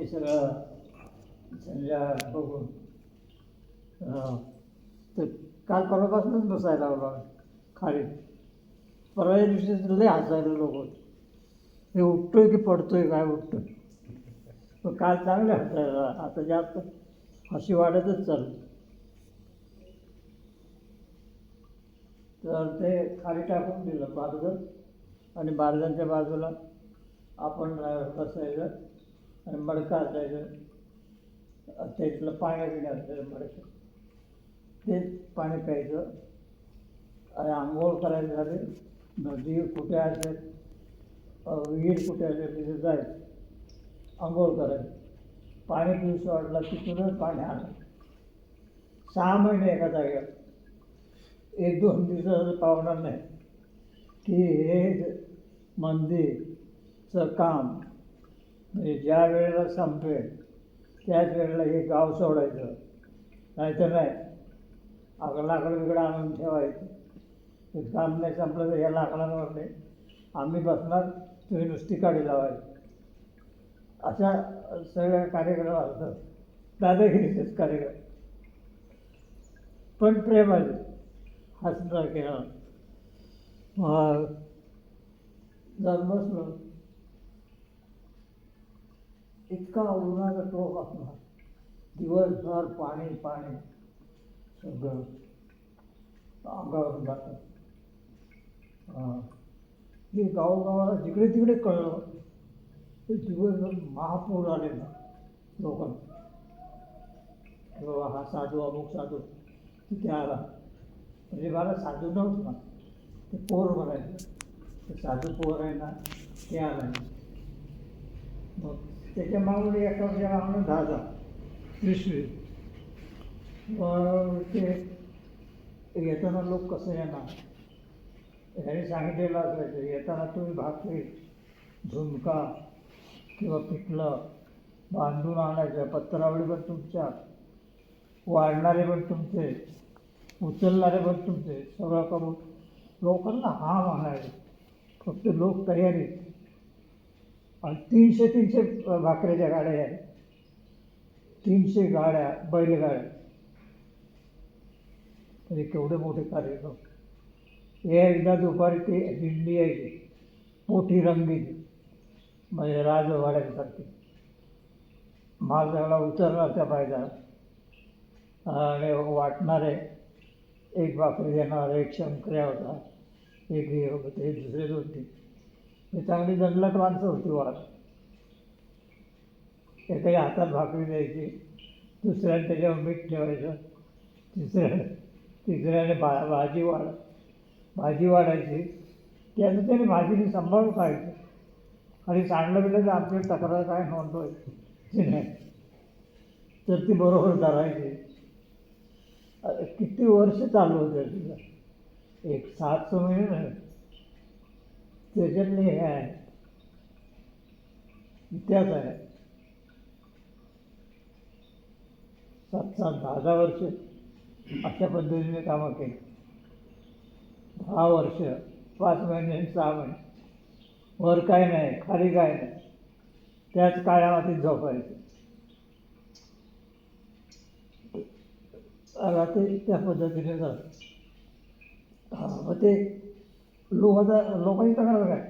ते सगळं संध्या बघून तर काल परवापासूनच बसायला लागलो खाली. परवा दिवशी लय हसायला लोक हे उठतोय की पडतोय काय उठतोय. पण काल चांगले हसायला, आता जास्त हसी वाढतच चालू. तर ते खाली टाकून दिलं बारगं आणि बारगांच्या बाजूला आपण बसायचं आणि मडकं असायचं. त्यातलं पाणी पिणं असायचं मडकं, तेच पाणी प्यायचं आणि आंघोळ करायला झाले. नदी कुठे असेल, विहीर कुठे असेल तिथे जायचं, आंघोळ करायचं. पाणी पिऊसं वाटलं तिथूनच पाणी आलं. 6 महिने एका जागेवर, 1-2 दिवसाचं पावणार नाही की हे मंदिरचं काम म्हणजे ज्या वेळेला संपेल त्याच वेळेला हे गाव सोडायचं. नाहीतर नाही, लाकडं बिकडं आणून ठेवायचं. ते काम नाही संपलं तर या लाकडांवर नाही आम्ही बसणार, तुम्ही नुसती काढी लावायची. अशा सगळ्या कार्यक्रम असतात, दादागिरीचेच कार्यक्रम. पण प्रेमाचे हसणं खेळणं. मग जर बसलो इतका उन्हाचा टोक असणार, दिवसभर पाणी पाणी सगळं अंगावरून जातं. हे गावोगावाला जिकडे तिकडे कळलं ते दिवसभर महापूर आले ना लोकांना, किंवा हा साधू अमुक साधू तिथे आला. म्हणजे मला साधू नव्हतं ना, ते पोर म्हणायचं, ते साधू पोर आहे ना ते आला. मग त्याच्या मागून एकाच्या मागून 10 20. मग ते येताना लोक कसं येणार, ह्याने सांगितलेलं असायचं येताना तुम्ही भाकरी झुणका किंवा पिठलं बांधून आणायचं. पत्रावळी पण तुमच्या, वाढणारे पण तुमचे, उचलणारे पण तुमचे, सगळं करून लोकांना हा म्हणायचं. फक्त लोक तयारी. आणि 300 भाकरीच्या गाड्या आहेत, 300 गाड्या बैलगाड्या. म्हणजे केवढे मोठे कार्यक्रम. हे एकदा दुपारी ते दिंडी यायची मोठी रंगीत, म्हणजे राजवाड्यांसारखी. माल सगळा उतरणार त्या पायदार आणि वाटणारे, एक भाकरी देणार, एक शंकऱ्या होता, एक हे होतं, हे दुसरे 2-3. हे चांगली दणलट माणसं होती वाट. एकाच्या हातात भाकरी द्यायची, दुसऱ्याने त्याच्यावर मीठ ठेवायचं, तिसऱ्याने भाजी वाढायची. त्यानं त्याने भाजीने सांभाळून खायचं. आणि सांडलं बिलं तर आपली तक्रार काय नोंदवायची नाही, तर ती बरोबर धरायची. किती वर्ष चालू होतं तिला, 700 महिने नाही. त्याच्यातले हे आहे, इतिहास आहे. 7-7, 10-10 वर्ष अशा पद्धतीने कामं केली. 10 वर्ष 5 महिने 6 महिने, वर काय नाही खाली काय नाही, त्याच काळामध्ये झोपायचं. आता ते त्या पद्धतीने जातं. मग ते लोकांची तक्रार काय,